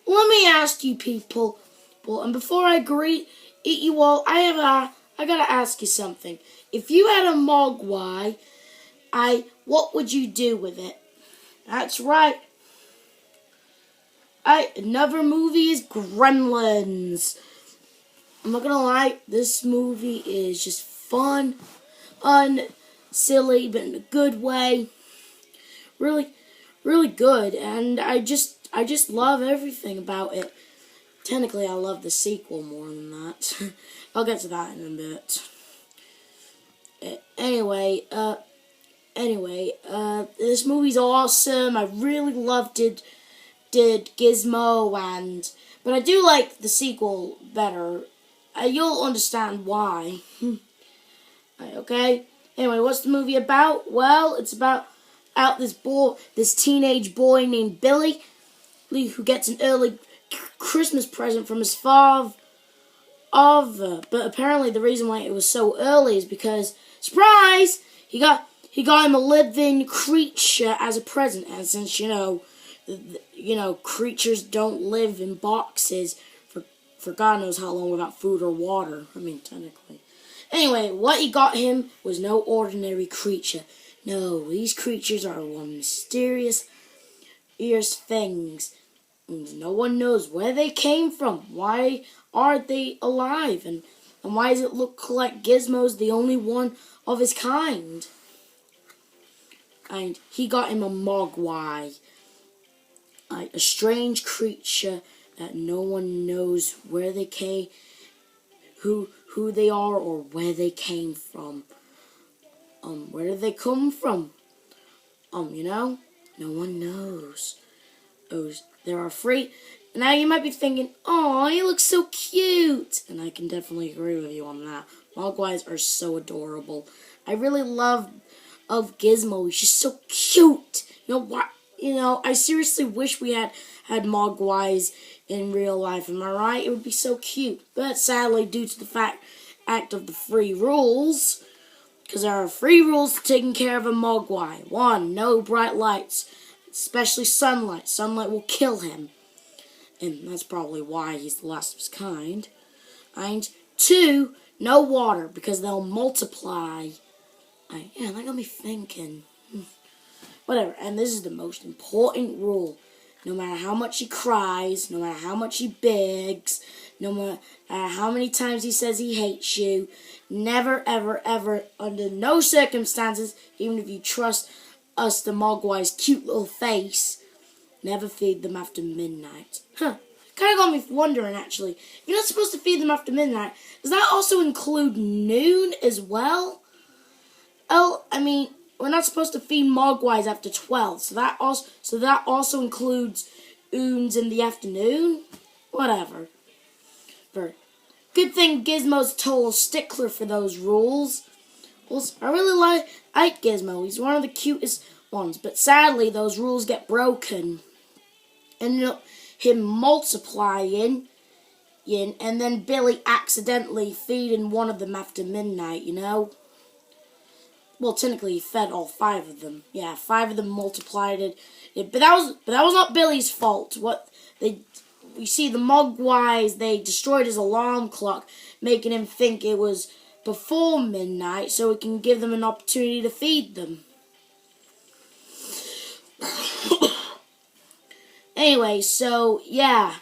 let me ask you people, and before I eat you all, I gotta ask you something. If you had a Mogwai, what would you do with it? That's right. Another movie is Gremlins. I'm not gonna lie, this movie is just fun, silly, but in a good way. Really, really good, and I just love everything about it. Technically, I love the sequel more than that. I'll get to that in a bit. Anyway, this movie's awesome. I really loved it. Did Gizmo but I do like the sequel better. You'll understand why. Okay. Anyway, what's the movie about? Well, it's about this teenage boy named Billy, who gets an early Christmas present from his father. But apparently, the reason why it was so early is because, surprise, he got him a living creature as a present. And since creatures don't live in boxes for God knows how long without food or water. I mean, technically. Anyway, what he got him was no ordinary creature. No, these creatures are one mysterious things. And no one knows where they came from. Why are they alive? And why does it look like Gizmo's the only one of his kind? And he got him a Mogwai. A strange creature that no one knows where they came, who they are, or where they came from. Where did they come from? No one knows. There are free. Now you might be thinking, "Oh, he looks so cute," and I can definitely agree with you on that. Mogwais are so adorable. I really love Gizmo. He's just so cute. You know what? I seriously wish we had Mogwais in real life. Am I right? It would be so cute. But sadly, due to the act of the free rules, because there are free rules to taking care of a Mogwai. 1, no bright lights, especially sunlight. Sunlight will kill him. And that's probably why he's the last of his kind. And 2, no water, because they'll multiply. That got me thinking. Whatever, and this is the most important rule. No matter how much he cries, no matter how much he begs, no matter how many times he says he hates you, never, ever, ever, under no circumstances, even if you trust us, the Mogwai's cute little face, never feed them after midnight. Kind of got me wondering, actually. If you're not supposed to feed them after midnight, does that also include noon as well? We're not supposed to feed Mogwais after 12, so that also includes Oons in the afternoon? Whatever. Good thing Gizmo's a total stickler for those rules. Well, I really like Gizmo. He's one of the cutest ones, but sadly those rules get broken. And him multiplying, and then Billy accidentally feeding one of them after midnight, Well, technically, he fed all 5 of them. Yeah, 5 of them multiplied it. But that was not Billy's fault. We see the Mogwais, they destroyed his alarm clock, making him think it was before midnight, so we can give them an opportunity to feed them. Anyway, so yeah.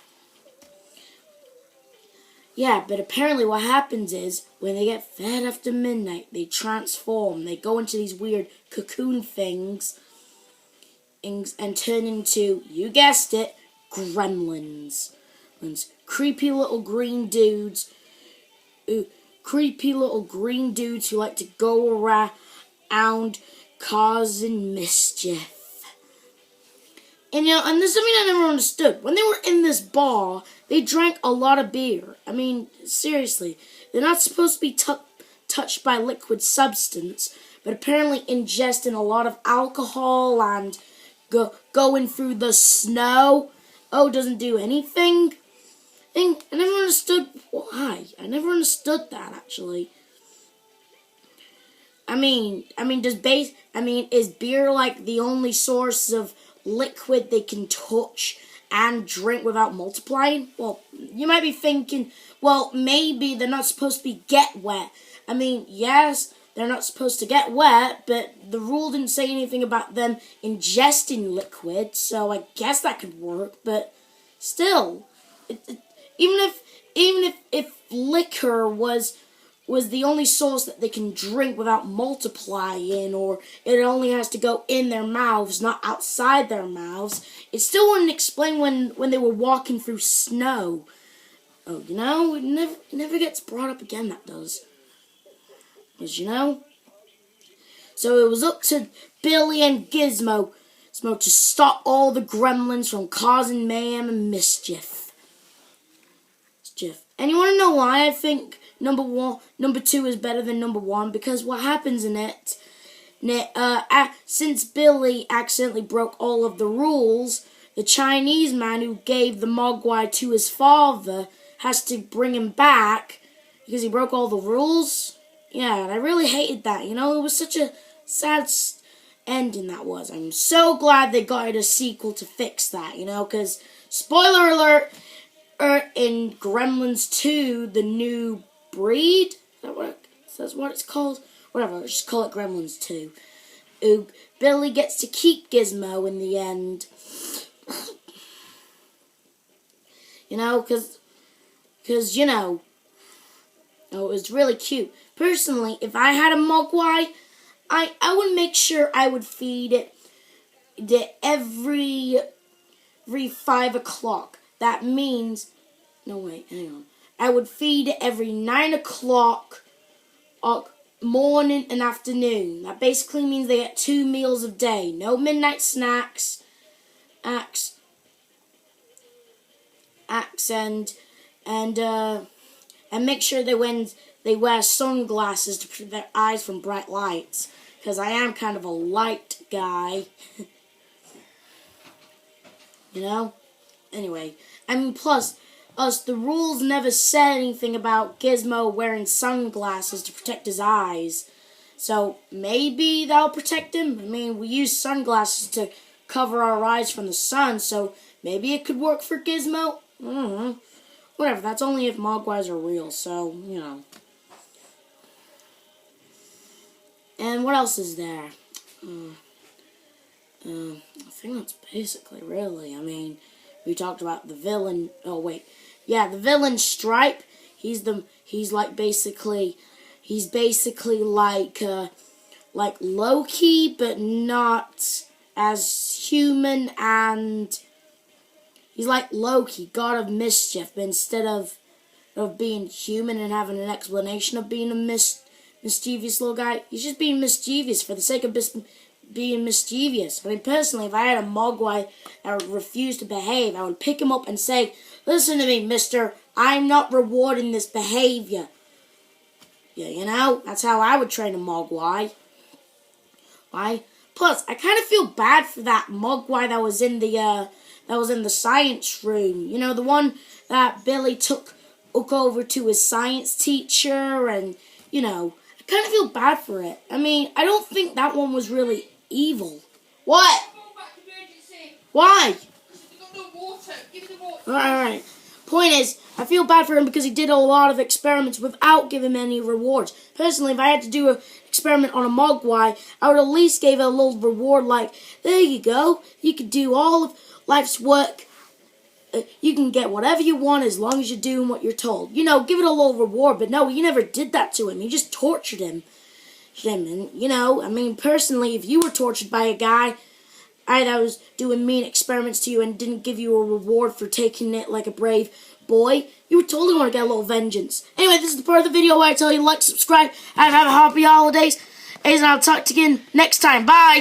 Yeah, but apparently what happens is, when they get fed after midnight, they transform. They go into these weird cocoon things and turn into, you guessed it, gremlins. Creepy little green dudes who like to go around causing mischief. And there's something I never understood. When they were in this bar, they drank a lot of beer. I mean, seriously. They're not supposed to be touched by liquid substance, but apparently ingesting a lot of alcohol and going through the snow, doesn't do anything. I never understood why. I never understood that, actually. Is beer like the only source of liquid they can touch and drink without multiplying? Well, you might be thinking, well, maybe they're not supposed to be get wet. I mean, yes, they're not supposed to get wet, but the rule didn't say anything about them ingesting liquid, so I guess that could work. But still, even if liquor was the only source that they can drink without multiplying, or it only has to go in their mouths, not outside their mouths, it still wouldn't explain when they were walking through snow. Oh, it never gets brought up again, that does. As you know. So it was up to Billy and Gizmo to stop all the gremlins from causing mayhem and mischief. And you want to know why I think number 2 is better than number 1? Because what happens in it, since Billy accidentally broke all of the rules, the Chinese man who gave the Mogwai to his father has to bring him back because he broke all the rules. Yeah, and I really hated that. It was such a sad ending that was. I'm so glad they got a sequel to fix that, because, spoiler alert, in Gremlins 2, the new breed, is that what it's called? Whatever, let's just call it Gremlins 2. Billy gets to keep Gizmo in the end. Because, it was really cute. Personally, if I had a Mogwai, I would make sure I would feed it every 5 o'clock. That means, no wait, hang on. I would feed it every 9 o'clock morning and afternoon. That basically means they get 2 meals a day. No midnight snacks, and make sure they wear sunglasses to protect their eyes from bright lights. Because I am kind of a light guy. Anyway, plus, the rules never said anything about Gizmo wearing sunglasses to protect his eyes. So maybe that'll protect him. I mean, we use sunglasses to cover our eyes from the sun, so maybe it could work for Gizmo. I don't know. Whatever, that's only if Mogwais are real, so, And what else is there? I think that's basically really. I mean, we talked about the villain. Oh wait, yeah, the villain Stripe. He's basically like Loki, but not as human, and he's like Loki, god of mischief, but instead of being human and having an explanation of being a mischievous little guy, he's just being mischievous for the sake of being mischievous. I mean, personally, if I had a Mogwai that would refuse to behave, I would pick him up and say, "Listen to me, mister, I'm not rewarding this behavior." Yeah, that's how I would train a Mogwai. Why? Plus, I kind of feel bad for that Mogwai that was in the science room. The one that Billy took over to his science teacher, and I kind of feel bad for it. I mean, I don't think that one was really evil. What? Why? Alright. Point is, I feel bad for him because he did a lot of experiments without giving any rewards. Personally, if I had to do an experiment on a Mogwai, I would at least give it a little reward like, there you go, you could do all of life's work. You can get whatever you want as long as you're doing what you're told. Give it a little reward, but no, he never did that to him. He just tortured him. And, I mean, personally, if you were tortured by a guy that was doing mean experiments to you and didn't give you a reward for taking it like a brave boy, you would totally want to get a little vengeance. Anyway, this is the part of the video where I tell you to like, subscribe, and have a happy holidays. And I'll talk to you again next time. Bye!